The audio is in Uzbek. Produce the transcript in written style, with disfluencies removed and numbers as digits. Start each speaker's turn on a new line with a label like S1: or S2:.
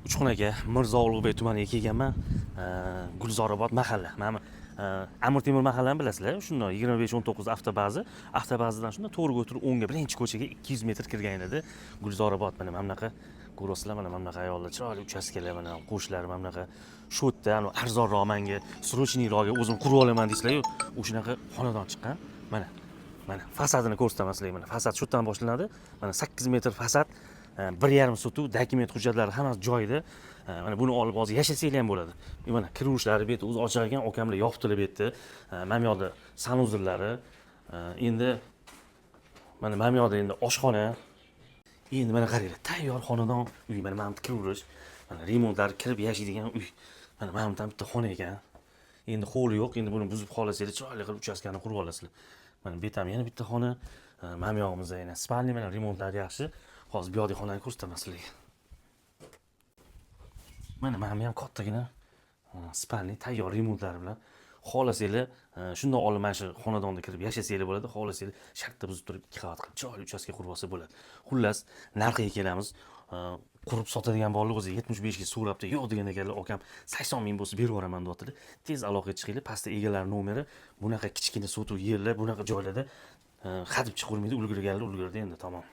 S1: Uchxonaga Mirzo Ulug'bek tumaniga kelganman. Gulzorobod mahalla. Mana Amir Temur mahallani bilasizlar. Shunday 25-19 avtobazi. Avtobazidan shunday to'g'riga o'tirib o'ngga birinchi ko'chaga 200 metr kirgan edi. Gulzorobod mana bunaqa ko'rasizlar, mana bunaqa ayollar, chiroyli uchastkalar, mana qo'shlar, mana bunaqa shu yerda arzonroq menga srochniylogga o'zim qurib olaman deysizlar-yu, o'shanaqa xonadon chiqqan. Mana fasadini ko'rsataman sizlarga. Mana fasad shu yerdan boshlanadi. Mana 8 metr fasad, 1,5 sotuv, dokument hujjatlari hammasi joyida. Mana buni olib hozir yashasanglar ham bo'ladi. Mana kiruvishlari bu yerda o'zi ochiq ekan, okamlar yopibdilar bu yerda. Mana bu yoqda sanuzillari. Endi mana bu yoqda endi oshxona. Endi mana qaranglar, tayyor xonadon uy. Mana bu kiruvish, mana remontlar kirib yashaydigan uy. Mana bu bitta xona ekan. Endi hovli yo'q, endi buni buzib qolasizlar, chiroyli qilib uchastkani qurib olasizlar. Mana bu yerda yana bitta xona. Mana bu yog'imizda yana spalni, mana remontlari yaxshi. Hozir bu yoqdagi xonani ko'rsataman sizlarga. Mana bu ham kattagina spalni tayyor remontlari bilan. Xohlasanglar shundoq olib mana shu xonadonda kirib yashasanglar bo'ladi. Xohlasanglar shartta buzib turib 2 qavat qilib chiroyli uchastka qurib olsa bo'ladi. Xullas, narxiga kelamiz. Qurib sotadigan bolalar o'zi 75 ga so'rabdi. Yo'q degan ekanlar, akam 80 ming bo'lsa berib yuboraman deyapti. Tez aloqaga chiqinglar. Pastda egalari nomeri, bunaqa kichkina sotuv yerlar, bunaqa joylarda hadib chiqurmaydi, ulgurganlar ulgurdi endi, tamom.